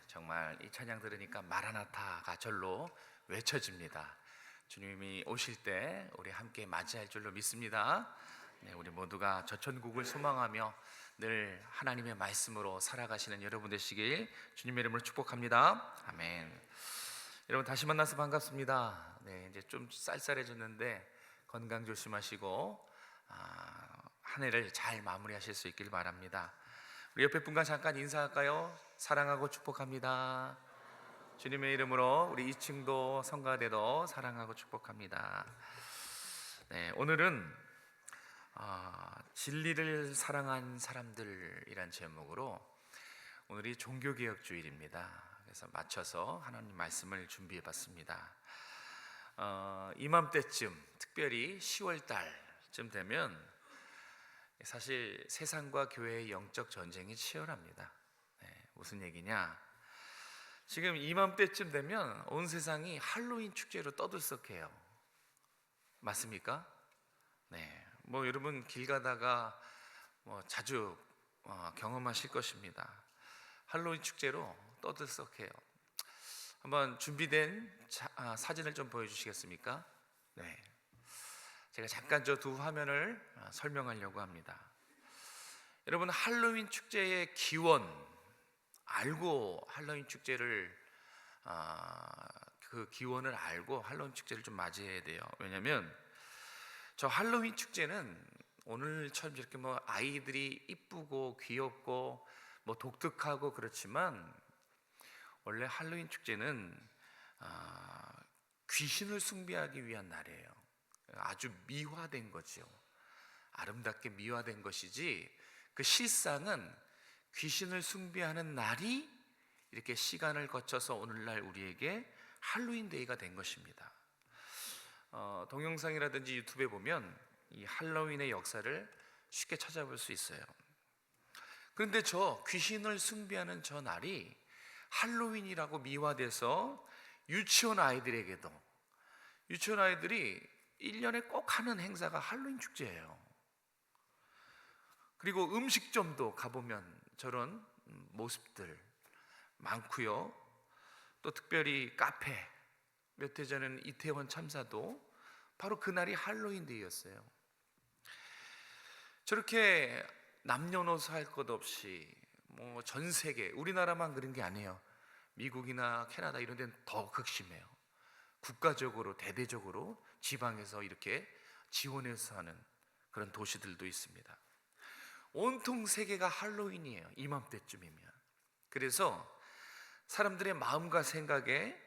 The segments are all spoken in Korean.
정말 이 찬양 들으니까 마라나타가 절로 외쳐집니다. 주님이 오실 때 우리 함께 맞이할 줄로 믿습니다. 우리 모두가 저 천국을 소망하며 늘 하나님의 말씀으로 살아가시는 여러분 되시길 주님의 이름으로 축복합니다. 아멘. 여러분 다시 만나서 반갑습니다. 이제 좀 쌀쌀해졌는데 건강 조심하시고 한 해를 잘 마무리하실 수 있길 바랍니다. 우리 옆에 분과 잠깐 인사할까요? 사랑하고 축복합니다. 주님의 이름으로 우리 2층도 성가대도 사랑하고 축복합니다. 오늘은 진리를 사랑한 사람들이란 제목으로 오늘이 종교개혁주일입니다. 그래서 맞춰서 하나님 말씀을 준비해봤습니다. 이맘때쯤 특별히 10월달쯤 되면 사실 세상과 교회의 영적 전쟁이 치열합니다. 무슨 얘기냐? 지금 이맘때쯤 되면 온 세상이 할로윈 축제로 떠들썩해요. 맞습니까? 뭐 여러분 길 가다가 자주 경험하실 것입니다. 할로윈 축제로 떠들썩해요. 한번 준비된 사진을 좀 보여주시겠습니까? 제가 잠깐 저 두 화면을 설명하려고 합니다. 여러분 할로윈 축제의 기원 알고 할로윈 축제를 그 기원을 알고 할로윈 축제를 좀 맞이해야 돼요. 왜냐하면 저 할로윈 축제는 오늘처럼 이렇게 아이들이 이쁘고 귀엽고 독특하고 그렇지만 원래 할로윈 축제는 귀신을 숭배하기 위한 날이에요. 아주 미화된 거죠. 아름답게 미화된 것이지 그 실상은 귀신을 숭배하는 날이 이렇게 시간을 거쳐서 오늘날 우리에게 할로윈 데이가 된 것입니다. 동영상이라든지 유튜브에 보면 이 할로윈의 역사를 쉽게 찾아볼 수 있어요. 그런데 저 귀신을 숭배하는 저 날이 할로윈이라고 미화돼서 유치원 아이들에게도 유치원 아이들이 1년에 꼭 하는 행사가 할로윈 축제예요. 그리고 음식점도 가보면 저런 모습들 많고요. 또 특별히 카페, 몇 해 전에는 이태원 참사도 바로 그날이 할로윈 데이였어요. 저렇게 남녀노소 할 것 없이 전 세계, 우리나라만 그런 게 아니에요. 미국이나 캐나다 이런 데는 더 극심해요. 국가적으로 대대적으로 지방에서 이렇게 지원해서 하는 그런 도시들도 있습니다. 온통 세계가 할로윈이에요. 이맘때쯤이면. 그래서 사람들의 마음과 생각에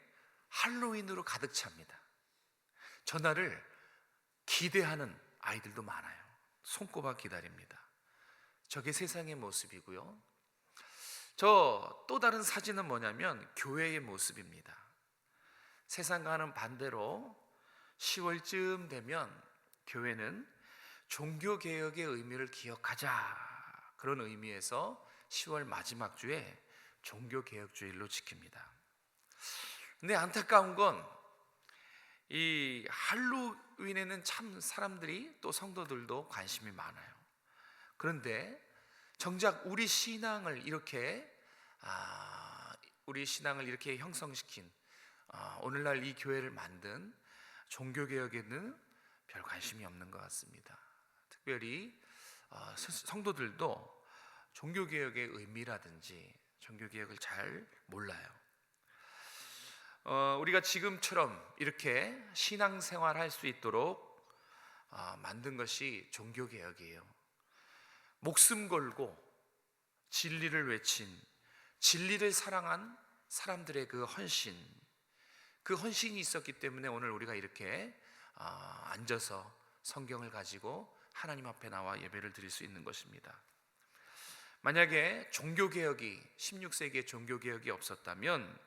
할로윈으로 가득 찹니다. 전날을 기대하는 아이들도 많아요. 손꼽아 기다립니다. 저게 세상의 모습이고요. 저 또 다른 사진은 뭐냐면 교회의 모습입니다. 세상과는 반대로 10월쯤 되면 교회는 종교개혁의 의미를 기억하자, 그런 의미에서 10월 마지막 주에 종교개혁주일로 지킵니다. 근데 안타까운 건 이 할로윈에는 참 사람들이 또 성도들도 관심이 많아요. 그런데 정작 우리 신앙을 이렇게 형성시킨 오늘날 이 교회를 만든 종교개혁에는 별 관심이 없는 것 같습니다. 특별히 성도들도 종교개혁의 의미라든지 종교개혁을 잘 몰라요. 우리가 지금처럼 이렇게 신앙생활 할 수 있도록 만든 것이 종교개혁이에요. 목숨 걸고 진리를 외친, 진리를 사랑한 사람들의 그 헌신이 있었기 때문에 오늘 우리가 이렇게 앉아서 성경을 가지고 하나님 앞에 나와 예배를 드릴 수 있는 것입니다. 만약에 종교개혁이 16세기에 종교개혁이 없었다면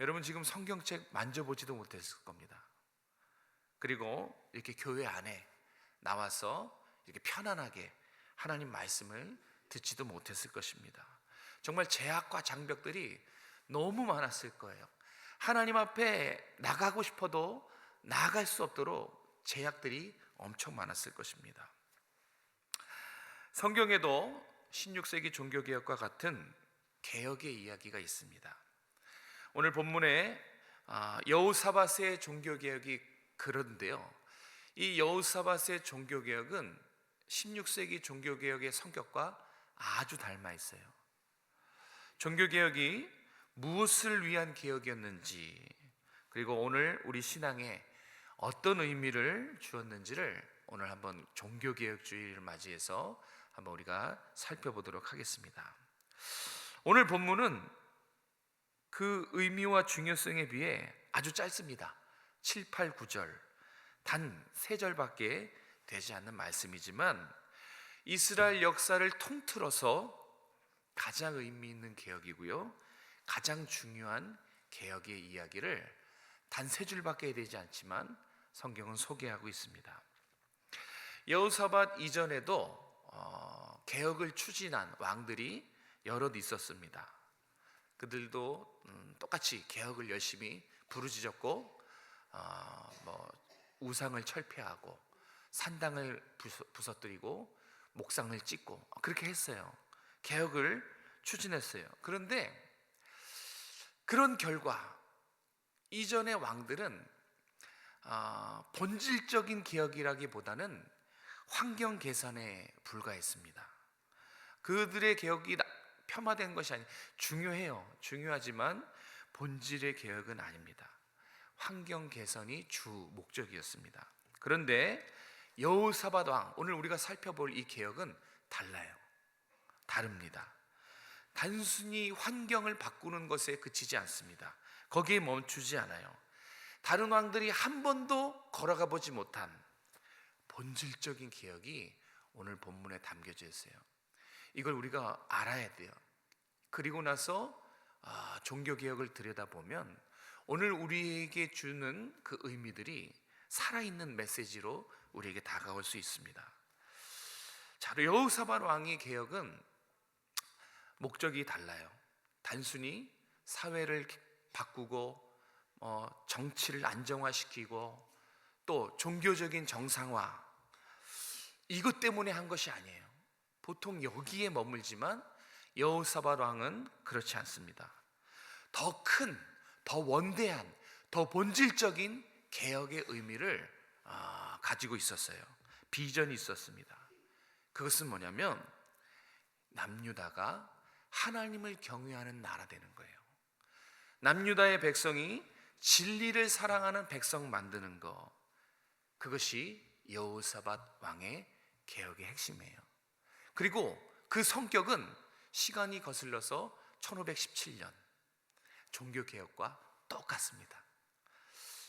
여러분 지금 성경책 만져보지도 못했을 겁니다. 그리고 이렇게 교회 안에 나와서 이렇게 편안하게 하나님 말씀을 듣지도 못했을 것입니다. 정말 제약과 장벽들이 너무 많았을 거예요. 하나님 앞에 나가고 싶어도 나아갈 수 없도록 제약들이 엄청 많았을 것입니다. 성경에도 16세기 종교개혁과 같은 개혁의 이야기가 있습니다. 오늘 본문에 여호사밧의 종교개혁이 그런데요, 이 여호사밧의 종교개혁은 16세기 종교개혁의 성격과 아주 닮아 있어요. 종교개혁이 무엇을 위한 개혁이었는지, 그리고 오늘 우리 신앙에 어떤 의미를 주었는지를 오늘 한번 종교개혁주의를 맞이해서 한번 우리가 살펴보도록 하겠습니다. 오늘 본문은 그 의미와 중요성에 비해 아주 짧습니다. 7, 8, 9절 단 3절밖에 되지 않는 말씀이지만 이스라엘 역사를 통틀어서 가장 의미 있는 개혁이고요, 가장 중요한 개혁의 이야기를 단 3줄밖에 되지 않지만 성경은 소개하고 있습니다. 여호사밧 이전에도 개혁을 추진한 왕들이 여럿 있었습니다. 그들도 똑같이 개혁을 열심히 부르짖었고 우상을 철폐하고 산당을 부서뜨리고 목상을 찍고 그렇게 했어요. 개혁을 추진했어요. 그런데 그런 결과 이전의 왕들은 본질적인 개혁이라기보다는 환경 개선에 불과했습니다. 그들의 개혁이 폄하된 것이 아니, 중요해요. 중요하지만 본질의 개혁은 아닙니다. 환경 개선이 주 목적이었습니다. 그런데 여호사밧 왕, 오늘 우리가 살펴볼 이 개혁은 달라요. 다릅니다. 단순히 환경을 바꾸는 것에 그치지 않습니다. 거기에 멈추지 않아요. 다른 왕들이 한 번도 걸어가 보지 못한 본질적인 개혁이 오늘 본문에 담겨져 있어요. 이걸 우리가 알아야 돼요. 그리고 나서 종교개혁을 들여다보면 오늘 우리에게 주는 그 의미들이 살아있는 메시지로 우리에게 다가올 수 있습니다. 자, 여호사밧 왕의 개혁은 목적이 달라요. 단순히 사회를 바꾸고 정치를 안정화시키고 또 종교적인 정상화, 이것 때문에 한 것이 아니에요. 보통 여기에 머물지만 여호사밧 왕은 그렇지 않습니다. 더 큰, 더 원대한, 더 본질적인 개혁의 의미를 가지고 있었어요. 비전이 있었습니다. 그것은 뭐냐면 남유다가 하나님을 경외하는 나라 되는 거예요. 남유다의 백성이 진리를 사랑하는 백성 만드는 것, 그것이 여호사밧 왕의 개혁의 핵심이에요. 그리고 그 성격은 시간이 거슬러서 1517년 종교개혁과 똑같습니다.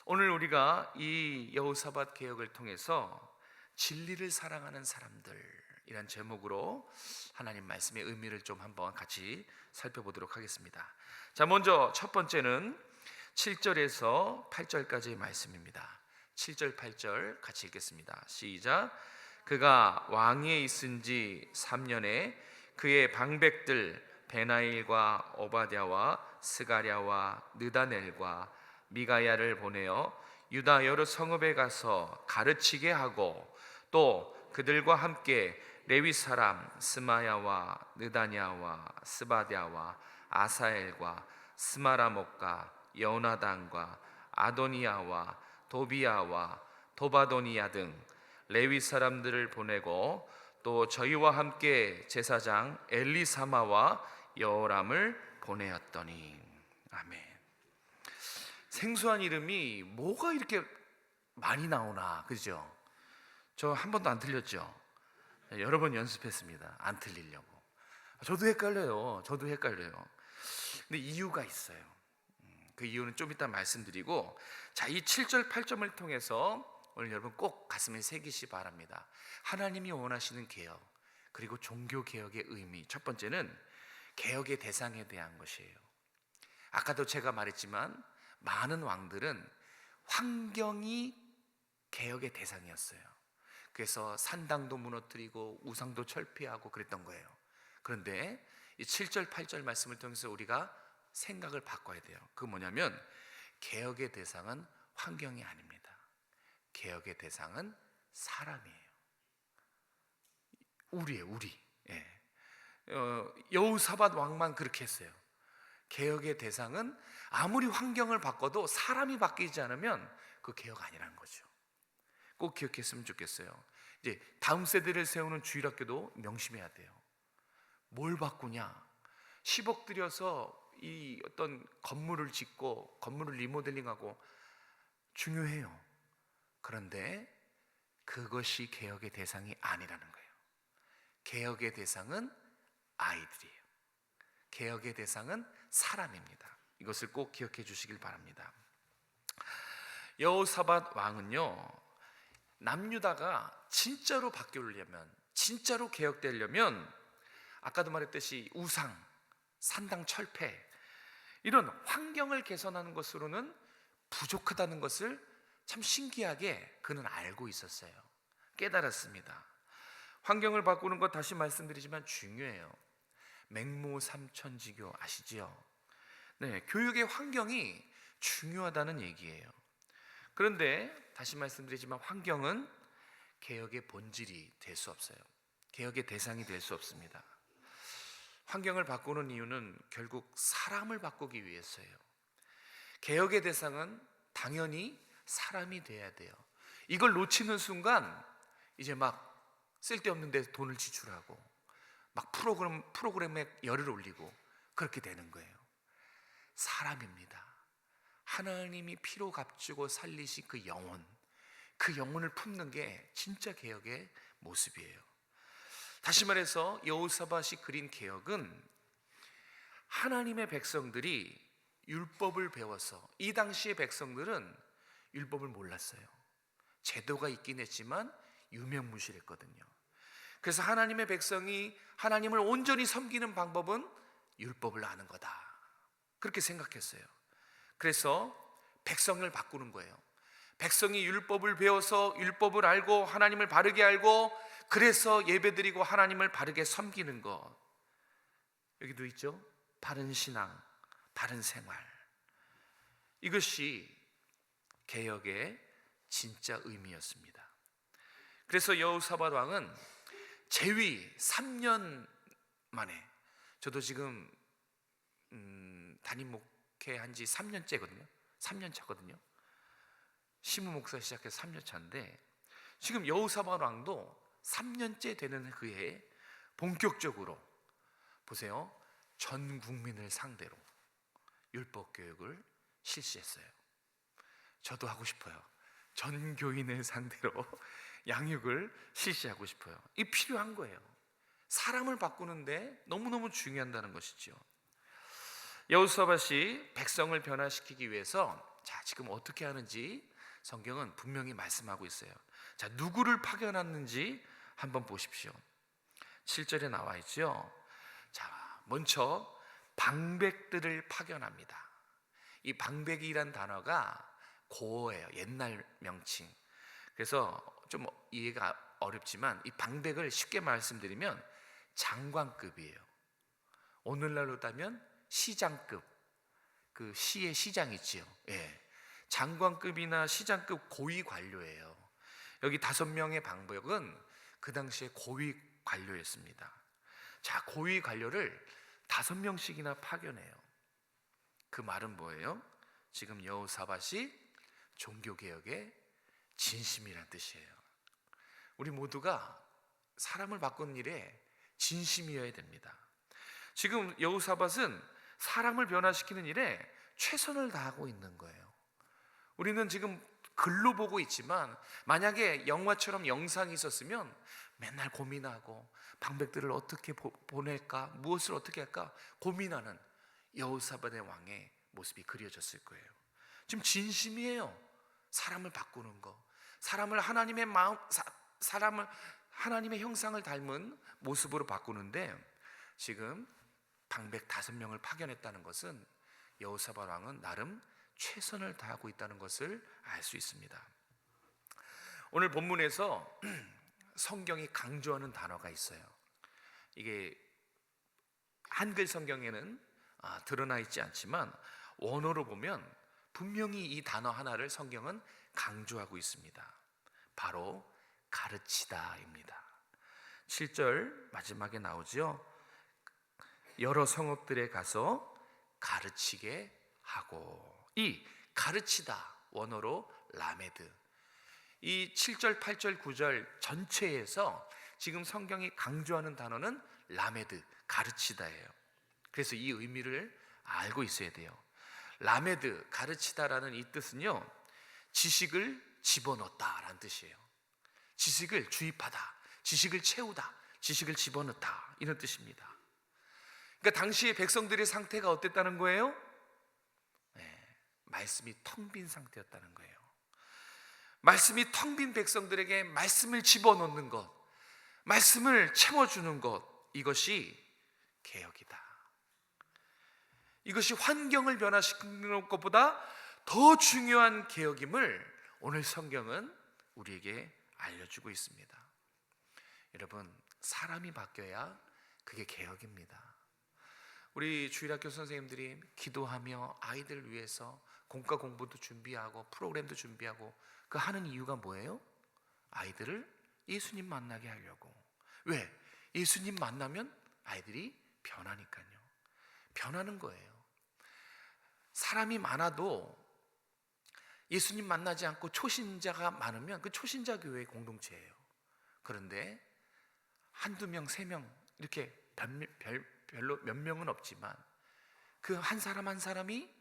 오늘 우리가 이 여호사밧 개혁을 통해서 진리를 사랑하는 사람들이란 제목으로 하나님 말씀의 의미를 좀 한번 같이 살펴보도록 하겠습니다. 자, 먼저 첫 번째는 7절에서 8절까지의 말씀입니다. 7절 8절 같이 읽겠습니다. 시작. 그가 왕위에 있은 지 3년에 그의 방백들 베나일과 오바댜와 스가랴와 느다넬과 미가야를 보내어 유다 여러 성읍에 가서 가르치게 하고 또 그들과 함께 레위 사람 스마야와 느다냐와 스바랴와 아사엘과 스마라목과 여나단과 아도니야와 도비야와 도바도니야 등 레위 사람들을 보내고 또 저희와 함께 제사장 엘리사마와 여호람을 보내었더니. 아멘. 생소한 이름이 뭐가 이렇게 많이 나오나, 그죠? 저 한 번도 안 틀렸죠? 여러 번 연습했습니다. 안 틀리려고. 저도 헷갈려요. 근데 이유가 있어요. 그 이유는 좀 이따 말씀드리고, 자, 이 7절 8절을 통해서 오늘 여러분 꼭 가슴에 새기시 바랍니다. 하나님이 원하시는 개혁, 그리고 종교개혁의 의미. 첫 번째는 개혁의 대상에 대한 것이에요. 아까도 제가 말했지만 많은 왕들은 환경이 개혁의 대상이었어요. 그래서 산당도 무너뜨리고 우상도 철폐하고 그랬던 거예요. 그런데 이 7절 8절 말씀을 통해서 우리가 생각을 바꿔야 돼요. 그건 뭐냐면 개혁의 대상은 환경이 아닙니다. 개혁의 대상은 사람이에요. 우리예요, 우리. 예. 여호사밧 왕만 그렇게 했어요. 개혁의 대상은 아무리 환경을 바꿔도 사람이 바뀌지 않으면 그 개혁 아니라는 거죠. 꼭 기억했으면 좋겠어요. 이제 다음 세대를 세우는 주일학교도 명심해야 돼요. 뭘 바꾸냐? 10억 들여서 이 어떤 건물을 짓고 건물을 리모델링하고 중요해요. 그런데 그것이 개혁의 대상이 아니라는 거예요. 개혁의 대상은 아이들이에요. 개혁의 대상은 사람입니다. 이것을 꼭 기억해 주시길 바랍니다. 여호사밧 왕은요, 남유다가 진짜로 바뀌려면, 진짜로 개혁되려면 아까도 말했듯이 우상, 산당 철폐, 이런 환경을 개선하는 것으로는 부족하다는 것을 참 신기하게 그는 알고 있었어요. 깨달았습니다. 환경을 바꾸는 것 다시 말씀드리지만 중요해요. 맹모삼천지교 아시지요? 네, 교육의 환경이 중요하다는 얘기예요. 그런데 다시 말씀드리지만 환경은 개혁의 본질이 될 수 없어요. 개혁의 대상이 될 수 없습니다. 환경을 바꾸는 이유는 결국 사람을 바꾸기 위해서예요. 개혁의 대상은 당연히 사람이 돼야 돼요. 이걸 놓치는 순간 이제 막 쓸데없는 데 돈을 지출하고 막 프로그램에 열을 올리고 그렇게 되는 거예요. 사람입니다. 하나님이 피로 값주고 살리신 그 영혼을 품는 게 진짜 개혁의 모습이에요. 다시 말해서 여호사밧이 그린 개혁은 하나님의 백성들이 율법을 배워서, 이 당시의 백성들은 율법을 몰랐어요. 제도가 있긴 했지만 유명무실했거든요. 그래서 하나님의 백성이 하나님을 온전히 섬기는 방법은 율법을 아는 거다, 그렇게 생각했어요. 그래서 백성을 바꾸는 거예요. 백성이 율법을 배워서 율법을 알고 하나님을 바르게 알고 그래서 예배드리고 하나님을 바르게 섬기는 것, 여기도 있죠. 바른 신앙, 바른 생활, 이것이 개혁의 진짜 의미였습니다. 그래서 여호사밧 왕은 재위 3년 만에, 저도 지금 담임 목회한 지 3년째거든요. 3년 차거든요. 시무 목사 시작해서 3년 차인데 지금 여호사밧 왕도 3년째 되는 그해 본격적으로 보세요. 전 국민을 상대로 율법 교육을 실시했어요. 저도 하고 싶어요. 전 교인을 상대로 양육을 실시하고 싶어요. 이게 필요한 거예요. 사람을 바꾸는데 너무너무 중요하다는 것이죠. 여호사밧이 백성을 변화시키기 위해서 지금 어떻게 하는지 성경은 분명히 말씀하고 있어요. 누구를 파견했는지 한번 보십시오. 7절에 나와 있죠. 먼저 방백들을 파견합니다. 이 방백이란 단어가 고어예요. 옛날 명칭. 그래서 좀 이해가 어렵지만 이 방백을 쉽게 말씀드리면 장관급이에요. 오늘날로 따면 시장급, 그 시의 시장 있지요. 예. 장관급이나 시장급 고위 관료예요. 여기 5명의 방백은 그 당시에 고위 관료였습니다. 고위 관료를 5명씩이나 파견해요. 그 말은 뭐예요? 지금 여호사밧이 종교개혁의 진심이란 뜻이에요. 우리 모두가 사람을 바꾸는 일에 진심이어야 됩니다. 지금 여호사밧은 사람을 변화시키는 일에 최선을 다하고 있는 거예요. 우리는 지금 글로 보고 있지만 만약에 영화처럼 영상이 있었으면 맨날 고민하고 방백들을 어떻게 보낼까, 무엇을 어떻게 할까 고민하는 여호사밧의 왕의 모습이 그려졌을 거예요. 지금 진심이에요. 사람을 바꾸는 거, 사람을 하나님의 마음, 사람을 하나님의 형상을 닮은 모습으로 바꾸는데 지금 방백 5명을 파견했다는 것은 여호사밧 왕은 나름 최선을 다하고 있다는 것을 알 수 있습니다. 오늘 본문에서 성경이 강조하는 단어가 있어요. 이게 한글 성경에는 드러나 있지 않지만 원어로 보면 분명히 이 단어 하나를 성경은 강조하고 있습니다. 바로 가르치다입니다. 7절 마지막에 나오죠. 여러 성읍들에 가서 가르치게 하고, 이 가르치다 원어로 라메드, 이 7절, 8절, 9절 전체에서 지금 성경이 강조하는 단어는 라메드, 가르치다예요. 그래서 이 의미를 알고 있어야 돼요. 라메드, 가르치다라는 이 뜻은요, 지식을 집어넣다라는 뜻이에요. 지식을 주입하다, 지식을 채우다, 지식을 집어넣다, 이런 뜻입니다. 그러니까 당시의 백성들의 상태가 어땠다는 거예요? 말씀이 텅 빈 상태였다는 거예요. 말씀이 텅 빈 백성들에게 말씀을 집어넣는 것, 말씀을 채워주는 것, 이것이 개혁이다. 이것이 환경을 변화시키는 것보다 더 중요한 개혁임을 오늘 성경은 우리에게 알려주고 있습니다. 여러분, 사람이 바뀌어야 그게 개혁입니다. 우리 주일학교 선생님들이 기도하며 아이들 위해서 공과 공부도 준비하고 프로그램도 준비하고 그 하는 이유가 뭐예요? 아이들을 예수님 만나게 하려고. 왜? 예수님 만나면 아이들이 변하니까요. 변하는 거예요. 사람이 많아도 예수님 만나지 않고 초신자가 많으면 그 초신자 교회의 공동체예요. 그런데 한두 명, 세 명 이렇게 별로 몇 명은 없지만 그 한 사람 한 사람이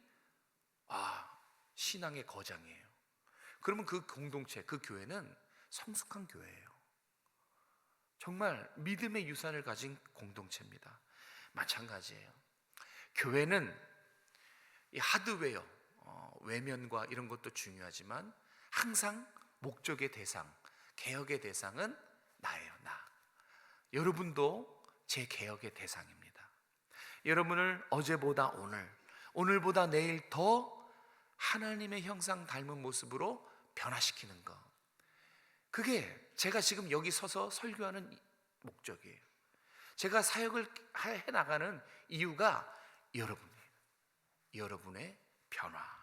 신앙의 거장이에요. 그러면 그 공동체, 그 교회는 성숙한 교회예요. 정말 믿음의 유산을 가진 공동체입니다. 마찬가지예요. 교회는 이 하드웨어, 외면과 이런 것도 중요하지만 항상 목적의 대상, 개혁의 대상은 나예요. 나. 여러분도 제 개혁의 대상입니다. 여러분을 어제보다 오늘, 오늘보다 내일 더 하나님의 형상 닮은 모습으로 변화시키는 것, 그게 제가 지금 여기 서서 설교하는 목적이에요. 제가 사역을 해나가는 이유가 여러분이에요. 여러분의 변화.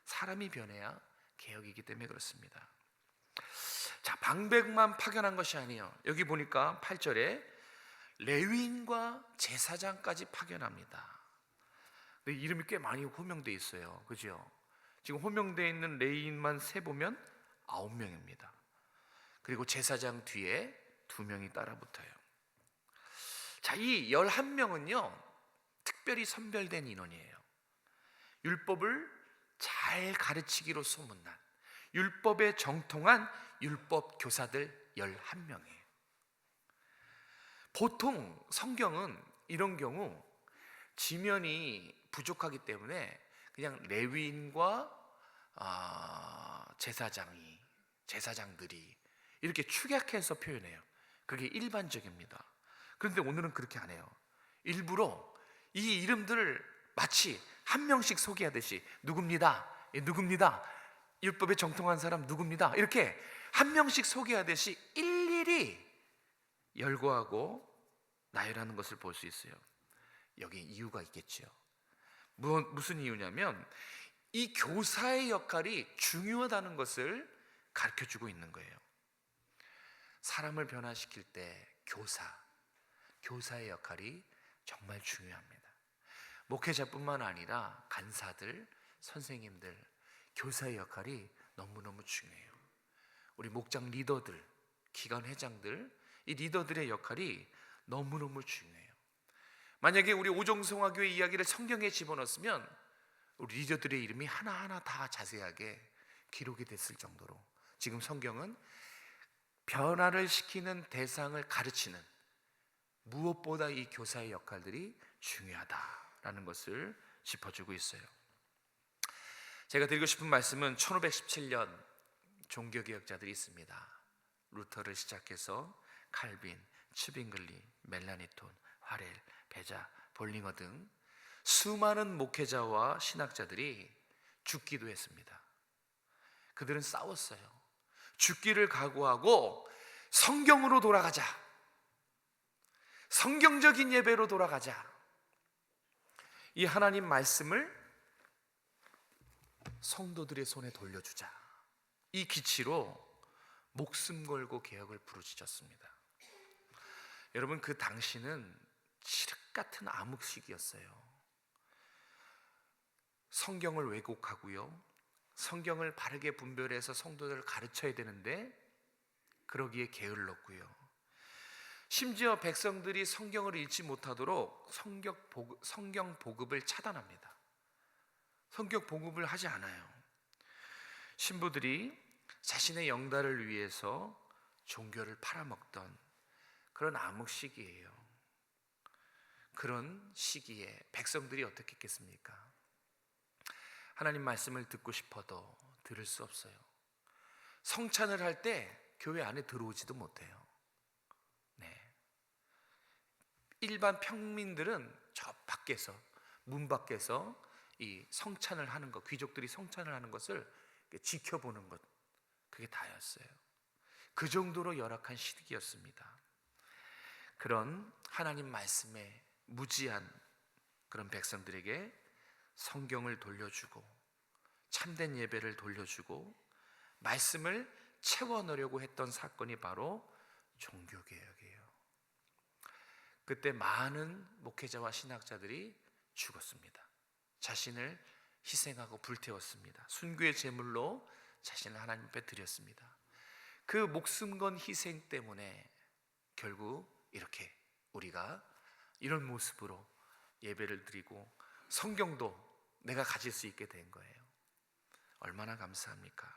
사람이 변해야 개혁이기 때문에 그렇습니다. 자, 방백만 파견한 것이 아니에요. 여기 보니까 8절에 레위인과 제사장까지 파견합니다. 이름이 꽤 많이 호명되어 있어요. 그죠? 지금 호명되어 있는 레위인만 세보면 9명입니다. 그리고 제사장 뒤에 2명이 따라붙어요. 자, 이 11명은요 특별히 선별된 인원이에요. 율법을 잘 가르치기로 소문난, 율법에 정통한 율법 교사들 11명이에요. 보통 성경은 이런 경우 지면이 부족하기 때문에 그냥 레위인과 제사장들이 이렇게 축약해서 표현해요. 그게 일반적입니다. 그런데 오늘은 그렇게 안 해요. 일부러 이 이름들을 마치 한 명씩 소개하듯이 누굽니다, 누굽니다, 율법에 정통한 사람 누굽니다, 이렇게 한 명씩 소개하듯이 일일이 열거하고 나열하는 것을 볼 수 있어요. 여기 이유가 있겠죠. 무슨 이유냐면 이 교사의 역할이 중요하다는 것을 가르쳐주고 있는 거예요. 사람을 변화시킬 때 교사의 역할이 정말 중요합니다. 목회자뿐만 아니라 간사들, 선생님들, 교사의 역할이 너무너무 중요해요. 우리 목장 리더들, 기관 회장들, 이 리더들의 역할이 너무너무 중요해요. 만약에 우리 오정성화교회 이야기를 성경에 집어넣었으면 우리 리더들의 이름이 하나하나 다 자세하게 기록이 됐을 정도로 지금 성경은 변화를 시키는 대상을 가르치는, 무엇보다 이 교사의 역할들이 중요하다라는 것을 짚어주고 있어요. 제가 드리고 싶은 말씀은 1517년 종교개혁자들이 있습니다. 루터를 시작해서 칼빈, 츠빙글리, 멜라니톤, 화렐, 베자, 볼링어 등 수많은 목회자와 신학자들이 죽기도 했습니다. 그들은 싸웠어요. 죽기를 각오하고 성경으로 돌아가자, 성경적인 예배로 돌아가자, 이 하나님 말씀을 성도들의 손에 돌려주자, 이 기치로 목숨 걸고 개혁을 부르짖었습니다. 여러분, 그 당시는 칠흑 같은 암흑시기였어요. 성경을 왜곡하고요, 성경을 바르게 분별해서 성도들을 가르쳐야 되는데 그러기에 게을렀고요, 심지어 백성들이 성경을 읽지 못하도록 성경 보급을 차단합니다. 성경 보급을 하지 않아요. 신부들이 자신의 영달을 위해서 종교를 팔아먹던 그런 암흑 시기예요. 그런 시기에 백성들이 어떻게 했겠습니까? 하나님 말씀을 듣고 싶어도 들을 수 없어요. 성찬을 할 때 교회 안에 들어오지도 못해요. 네. 일반 평민들은 저 밖에서, 문 밖에서 이 성찬을 하는 것, 귀족들이 성찬을 하는 것을 지켜보는 것, 그게 다였어요. 그 정도로 열악한 시기였습니다. 그런 하나님 말씀에 무지한 그런 백성들에게 성경을 돌려주고 참된 예배를 돌려주고 말씀을 채워 넣으려고 했던 사건이 바로 종교개혁이에요. 그때 많은 목회자와 신학자들이 죽었습니다. 자신을 희생하고 불태웠습니다. 순교의 제물로 자신을 하나님 앞에 드렸습니다. 그 목숨 건 희생 때문에 결국 이렇게 우리가 이런 모습으로 예배를 드리고 성경도 내가 가질 수 있게 된 거예요. 얼마나 감사합니까?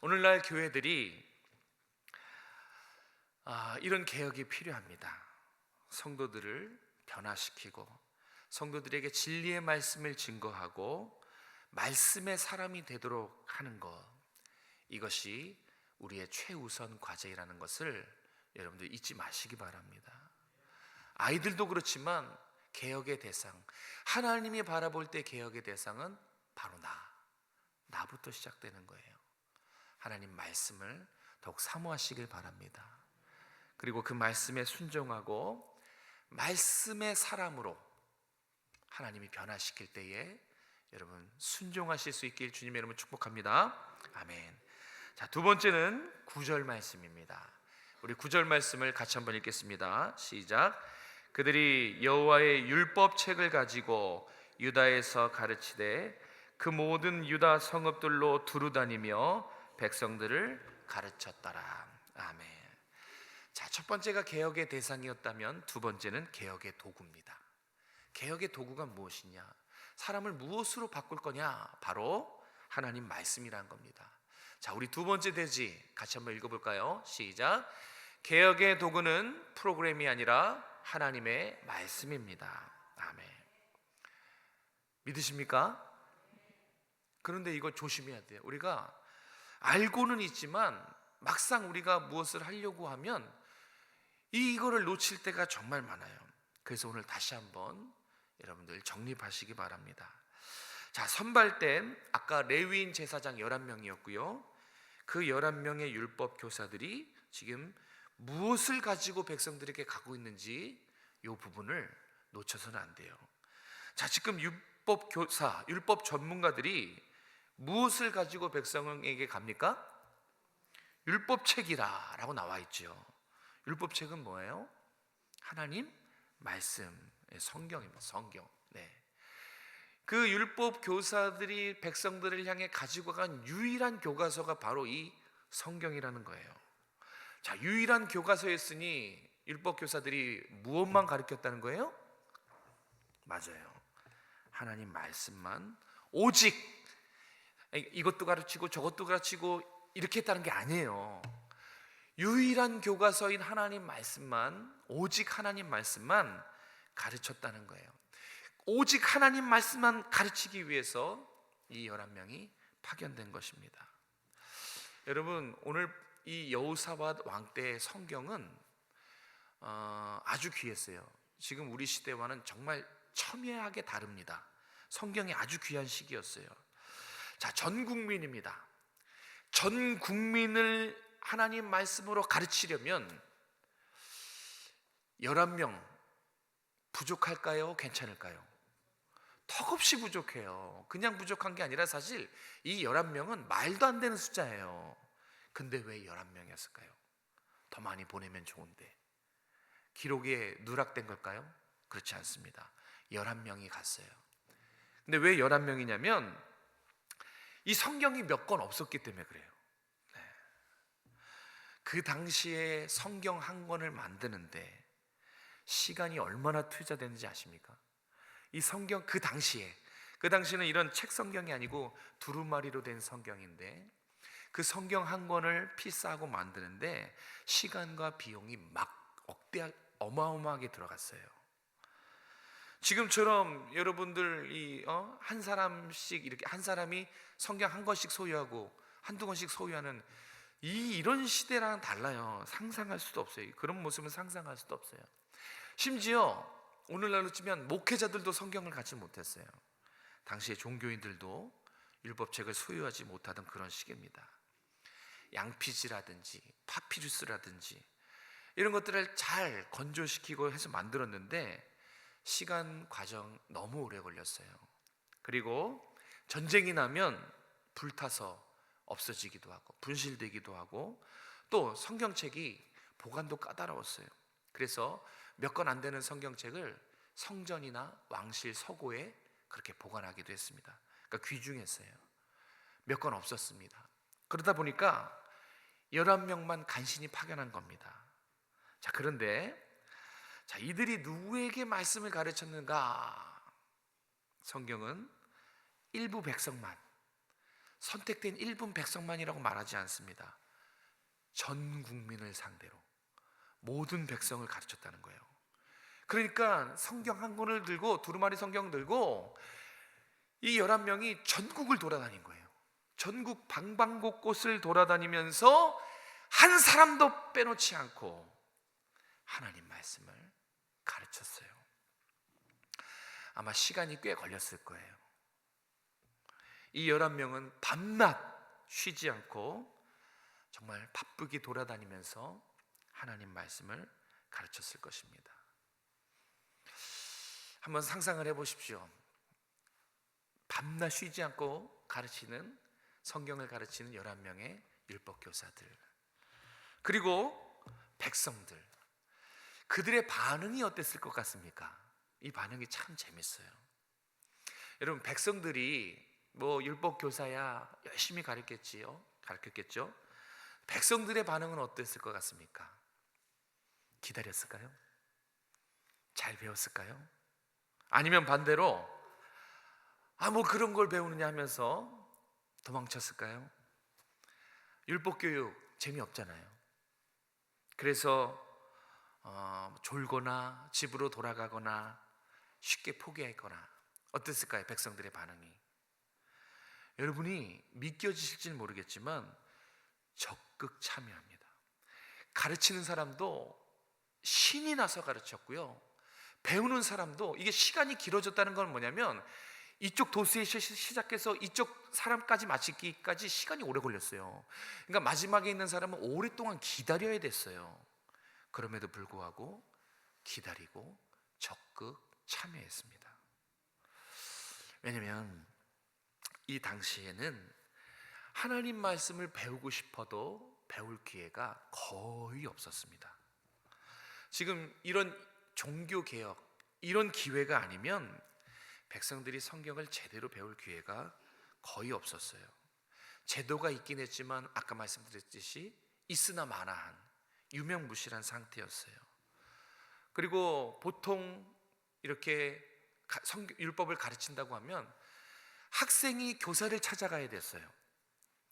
오늘날 교회들이 이런 개혁이 필요합니다. 성도들을 변화시키고 성도들에게 진리의 말씀을 증거하고 말씀의 사람이 되도록 하는 것, 이것이 우리의 최우선 과제라는 것을 여러분들 잊지 마시기 바랍니다. 아이들도 그렇지만 개혁의 대상, 하나님이 바라볼 때 개혁의 대상은 바로 나부터 시작되는 거예요. 하나님 말씀을 더욱 사모하시길 바랍니다. 그리고 그 말씀에 순종하고 말씀의 사람으로 하나님이 변화시킬 때에 여러분 순종하실 수 있길 주님 여러분 축복합니다. 아멘. 자, 두 번째는 9절 말씀입니다. 우리 9절 말씀을 같이 한번 읽겠습니다. 시작. 그들이 여호와의 율법책을 가지고 유다에서 가르치되 그 모든 유다 성읍들로 두루 다니며 백성들을 가르쳤더라. 아멘. 자, 첫 번째가 개혁의 대상이었다면 두 번째는 개혁의 도구입니다. 개혁의 도구가 무엇이냐? 사람을 무엇으로 바꿀 거냐? 바로 하나님 말씀이라는 겁니다. 자, 우리 두 번째 대지 같이 한번 읽어볼까요? 시작. 개혁의 도구는 프로그램이 아니라 하나님의 말씀입니다. 아멘. 믿으십니까? 그런데 이거 조심해야 돼요. 우리가 알고는 있지만 막상 우리가 무엇을 하려고 하면 이거를 놓칠 때가 정말 많아요. 그래서 오늘 다시 한번 여러분들 정립하시기 바랍니다. 자, 선발된 아까 레위인 제사장 11명이었고요 그 11명의 율법 교사들이 지금 무엇을 가지고 백성들에게 가고 있는지 이 부분을 놓쳐서는 안 돼요. 자, 지금 율법 교사, 율법 전문가들이 무엇을 가지고 백성에게 갑니까? 율법책이라 라고 나와 있죠. 율법책은 뭐예요? 하나님 말씀, 성경입니다. 성경. 네. 그 율법 교사들이 백성들을 향해 가지고 간 유일한 교과서가 바로 이 성경이라는 거예요. 자, 유일한 교과서였으니 율법 교사들이 무엇만 가르쳤다는 거예요? 맞아요. 하나님 말씀만, 오직 이것도 가르치고 저것도 가르치고 이렇게 했다는 게 아니에요. 유일한 교과서인 하나님 말씀만, 오직 하나님 말씀만 가르쳤다는 거예요. 오직 하나님 말씀만 가르치기 위해서 이 11명이 파견된 것입니다. 여러분, 오늘 이 여호사밧 왕 때의 성경은 아주 귀했어요. 지금 우리 시대와는 정말 첨예하게 다릅니다. 성경이 아주 귀한 시기였어요. 자, 전 국민입니다. 전 국민을 하나님 말씀으로 가르치려면 11명 부족할까요? 괜찮을까요? 턱없이 부족해요. 그냥 부족한 게 아니라 사실 이 11명은 말도 안 되는 숫자예요. 근데 왜 11명이었을까요? 더 많이 보내면 좋은데. 기록에 누락된 걸까요? 그렇지 않습니다. 11명이 갔어요. 근데 왜 11명이냐면 이 성경이 몇 권 없었기 때문에 그래요. 네. 그 당시에 성경 한 권을 만드는데 시간이 얼마나 투자되는지 아십니까? 이 성경 그 당시에는 이런 책 성경이 아니고 두루마리로 된 성경인데 그 성경 한 권을 필사하고 만드는데 시간과 비용이 막 어마어마하게 들어갔어요. 지금처럼 여러분들 한 사람씩 이렇게 한 사람이 성경 한 권씩 소유하고 한두 권씩 소유하는 이런 시대랑은 달라요. 상상할 수도 없어요. 그런 모습은 상상할 수도 없어요. 심지어 오늘날로 치면 목회자들도 성경을 갖지 못했어요. 당시에 종교인들도 율법책을 소유하지 못하던 그런 시기입니다. 양피지라든지 파피루스라든지 이런 것들을 잘 건조시키고 해서 만들었는데 시간 과정 너무 오래 걸렸어요. 그리고 전쟁이 나면 불타서 없어지기도 하고 분실되기도 하고 또 성경책이 보관도 까다로웠어요. 그래서 몇 권 안 되는 성경책을 성전이나 왕실 서고에 그렇게 보관하기도 했습니다. 그러니까 귀중했어요. 몇 권 없었습니다. 그러다 보니까 11명만 간신히 파견한 겁니다. 자, 그런데 이들이 누구에게 말씀을 가르쳤는가? 성경은 일부 백성만, 선택된 일부 백성만이라고 말하지 않습니다. 전 국민을 상대로 모든 백성을 가르쳤다는 거예요. 그러니까 성경 한 권을 들고 두루마리 성경 들고 이 11명이 전국을 돌아다닌 거예요. 전국 방방곳곳을 돌아다니면서 한 사람도 빼놓지 않고 하나님 말씀을 가르쳤어요. 아마 시간이 꽤 걸렸을 거예요. 이 11명은 밤낮 쉬지 않고 정말 바쁘게 돌아다니면서 하나님 말씀을 가르쳤을 것입니다. 한번 상상을 해보십시오. 밤낮 쉬지 않고 가르치는 성경을 가르치는 11명의 율법교사들, 그리고 백성들, 그들의 반응이 어땠을 것 같습니까? 이 반응이 참 재밌어요. 여러분, 백성들이 율법교사야 열심히 가르쳤겠죠? 백성들의 반응은 어땠을 것 같습니까? 기다렸을까요? 잘 배웠을까요? 아니면 반대로 그런 걸 배우느냐 하면서 도망쳤을까요? 율법교육 재미없잖아요. 그래서 졸거나 집으로 돌아가거나 쉽게 포기했거나 어땠을까요? 백성들의 반응이. 여러분이 믿겨지실지는 모르겠지만 적극 참여합니다. 가르치는 사람도 신이 나서 가르쳤고요, 배우는 사람도 이게 시간이 길어졌다는 건 뭐냐면 이쪽 도스에 시작해서 이쪽 사람까지 마치기까지 시간이 오래 걸렸어요. 그러니까 마지막에 있는 사람은 오랫동안 기다려야 됐어요. 그럼에도 불구하고 기다리고 적극 참여했습니다. 왜냐하면 이 당시에는 하나님 말씀을 배우고 싶어도 배울 기회가 거의 없었습니다. 지금 이런 종교개혁, 이런 기회가 아니면 백성들이 성경을 제대로 배울 기회가 거의 없었어요. 제도가 있긴 했지만 아까 말씀드렸듯이 있으나 마나한 유명무실한 상태였어요. 그리고 보통 이렇게 율법을 가르친다고 하면 학생이 교사를 찾아가야 됐어요.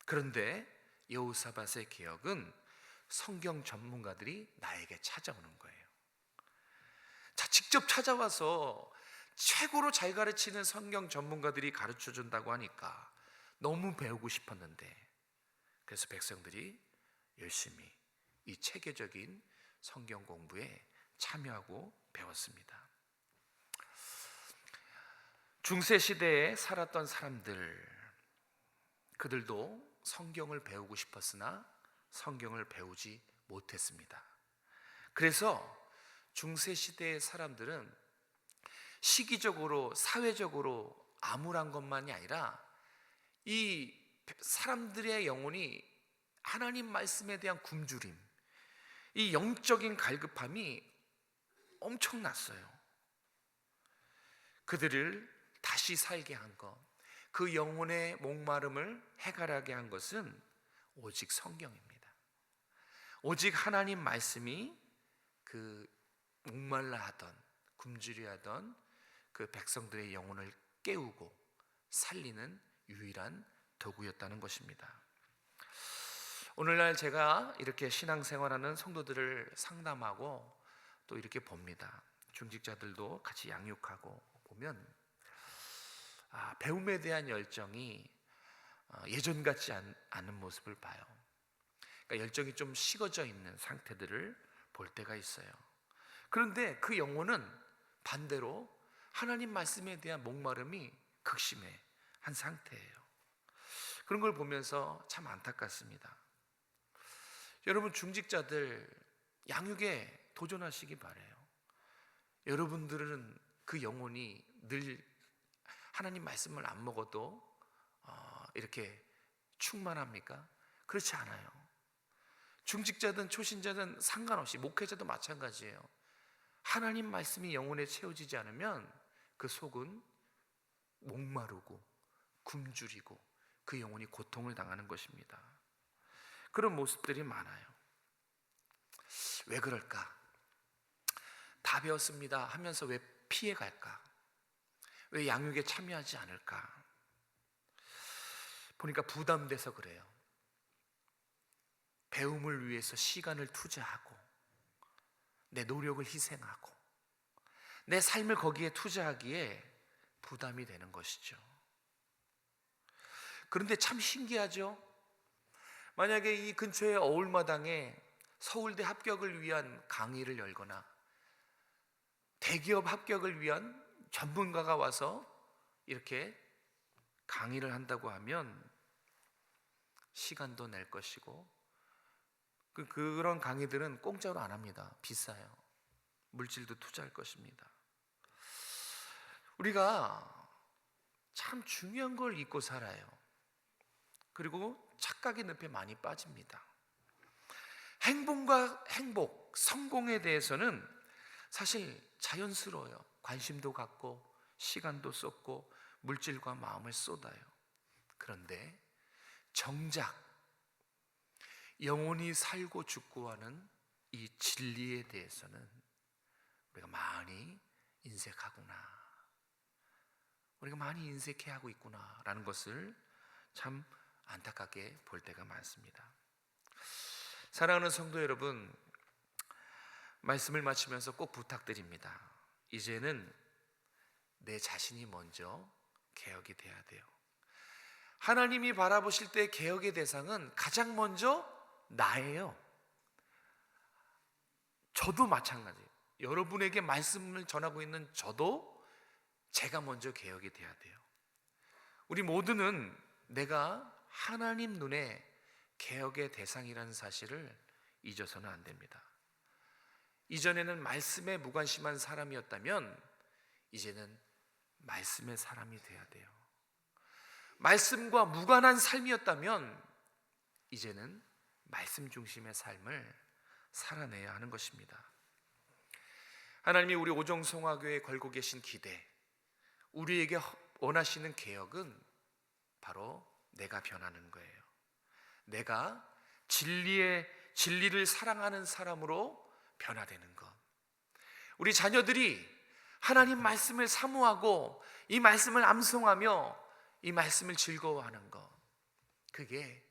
그런데 여호사밧의 개혁은 성경 전문가들이 나에게 찾아오는 거예요. 직접 찾아와서 최고로 잘 가르치는 성경 전문가들이 가르쳐 준다고 하니까 너무 배우고 싶었는데, 그래서 백성들이 열심히 이 체계적인 성경 공부에 참여하고 배웠습니다. 중세 시대에 살았던 사람들, 그들도 성경을 배우고 싶었으나 성경을 배우지 못했습니다. 그래서 중세 시대의 사람들은 시기적으로 사회적으로 암울한 것만이 아니라 이 사람들의 영혼이 하나님 말씀에 대한 굶주림, 이 영적인 갈급함이 엄청났어요. 그들을 다시 살게 한 것, 그 영혼의 목마름을 해결하게 한 것은 오직 성경입니다. 오직 하나님 말씀이 그 목말라 하던, 굶주려 하던 그 백성들의 영혼을 깨우고 살리는 유일한 도구였다는 것입니다. 오늘날 제가 이렇게 신앙생활하는 성도들을 상담하고 또 이렇게 봅니다. 중직자들도 같이 양육하고 보면 배움에 대한 열정이 예전 같지 않은 모습을 봐요. 그러니까 열정이 좀 식어져 있는 상태들을 볼 때가 있어요. 그런데 그 영혼은 반대로 하나님 말씀에 대한 목마름이 극심해 한 상태예요. 그런 걸 보면서 참 안타깝습니다. 여러분, 중직자들 양육에 도전하시기 바라요. 여러분들은 그 영혼이 늘 하나님 말씀을 안 먹어도 이렇게 충만합니까? 그렇지 않아요. 중직자든 초신자든 상관없이, 목회자도 마찬가지예요. 하나님 말씀이 영혼에 채워지지 않으면 그 속은 목마르고 굶주리고 그 영혼이 고통을 당하는 것입니다. 그런 모습들이 많아요. 왜 그럴까? 다 배웠습니다 하면서 왜 피해갈까? 왜 양육에 참여하지 않을까? 보니까 부담돼서 그래요. 배움을 위해서 시간을 투자하고 내 노력을 희생하고 내 삶을 거기에 투자하기에 부담이 되는 것이죠. 그런데 참 신기하죠? 만약에 이 근처의 어울마당에 서울대 합격을 위한 강의를 열거나 대기업 합격을 위한 전문가가 와서 이렇게 강의를 한다고 하면 시간도 낼 것이고, 그런 강의들은 공짜로 안 합니다. 비싸요. 물질도 투자할 것입니다. 우리가 참 중요한 걸 잊고 살아요. 그리고 착각의 늪에 많이 빠집니다. 행복, 성공에 대해서는 사실 자연스러워요. 관심도 갖고 시간도 쏟고 물질과 마음을 쏟아요. 그런데 정작 영혼이 살고 죽고 하는 이 진리에 대해서는 우리가 많이 인색하구나, 우리가 많이 인색해하고 있구나라는 것을 참 안타깝게 볼 때가 많습니다. 사랑하는 성도 여러분, 말씀을 마치면서 꼭 부탁드립니다. 이제는 내 자신이 먼저 개혁이 돼야 돼요. 하나님이 바라보실 때 개혁의 대상은 가장 먼저 나예요. 저도 마찬가지예요. 여러분에게 말씀을 전하고 있는 저도 제가 먼저 개혁이 돼야 돼요. 우리 모두는 내가 하나님 눈에 개혁의 대상이라는 사실을 잊어서는 안 됩니다. 이전에는 말씀에 무관심한 사람이었다면 이제는 말씀의 사람이 돼야 돼요. 말씀과 무관한 삶이었다면 이제는 말씀 중심의 삶을 살아내야 하는 것입니다. 하나님이 우리 오정성화교회에 걸고 계신 기대, 우리에게 원하시는 개혁은 바로 내가 변하는 거예요. 내가 진리를 사랑하는 사람으로 변화되는 것. 우리 자녀들이 하나님 말씀을 사모하고 이 말씀을 암송하며 이 말씀을 즐거워하는 것, 그게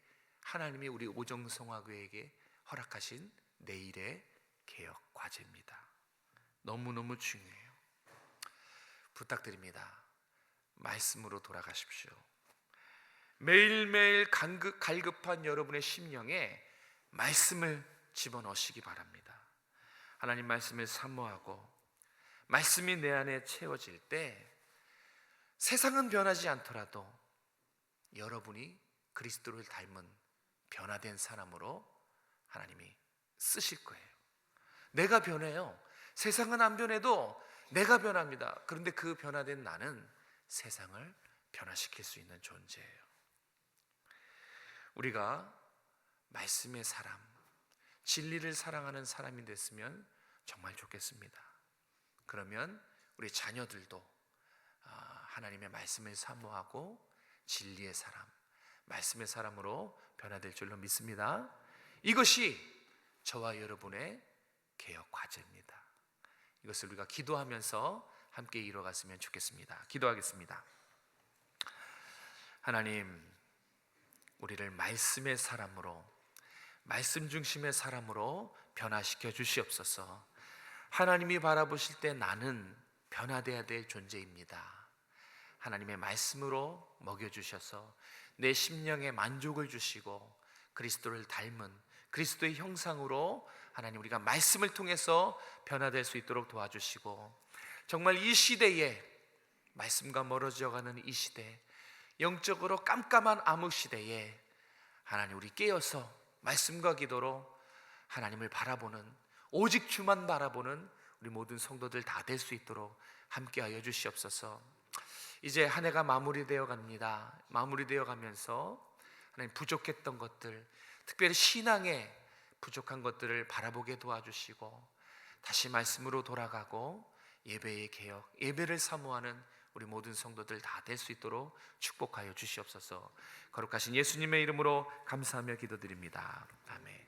하나님이 우리 오정성화교회에게 허락하신 내일의 개혁 과제입니다. 너무너무 중요해요. 부탁드립니다. 말씀으로 돌아가십시오. 매일매일 갈급한 여러분의 심령에 말씀을 집어넣으시기 바랍니다. 하나님 말씀을 사모하고 말씀이 내 안에 채워질 때 세상은 변하지 않더라도 여러분이 그리스도를 닮은 변화된 사람으로 하나님이 쓰실 거예요. 내가 변해요. 세상은 안 변해도 내가 변합니다. 그런데 그 변화된 나는 세상을 변화시킬 수 있는 존재예요. 우리가 말씀의 사람, 진리를 사랑하는 사람이 됐으면 정말 좋겠습니다. 그러면 우리 자녀들도 하나님의 말씀을 사모하고 진리의 사람, 말씀의 사람으로 변화될 줄로 믿습니다. 이것이 저와 여러분의 개혁 과제입니다. 이것을 우리가 기도하면서 함께 이뤄갔으면 좋겠습니다. 기도하겠습니다. 하나님, 우리를 말씀의 사람으로, 말씀 중심의 사람으로 변화시켜 주시옵소서. 하나님이 바라보실 때 나는 변화되어야 될 존재입니다. 하나님의 말씀으로 먹여주셔서 내 심령에 만족을 주시고 그리스도를 닮은 그리스도의 형상으로 하나님 우리가 말씀을 통해서 변화될 수 있도록 도와주시고, 정말 이 시대에 말씀과 멀어져가는 이 시대, 영적으로 깜깜한 암흑 시대에 하나님 우리 깨어서 말씀과 기도로 하나님을 바라보는, 오직 주만 바라보는 우리 모든 성도들 다 될 수 있도록 함께하여 주시옵소서. 이제 한 해가 마무리되어 갑니다. 마무리되어 가면서 하나님 부족했던 것들, 특별히 신앙에 부족한 것들을 바라보게 도와주시고 다시 말씀으로 돌아가고 예배의 개혁, 예배를 사모하는 우리 모든 성도들 다 될 수 있도록 축복하여 주시옵소서. 거룩하신 예수님의 이름으로 감사하며 기도드립니다. 아멘.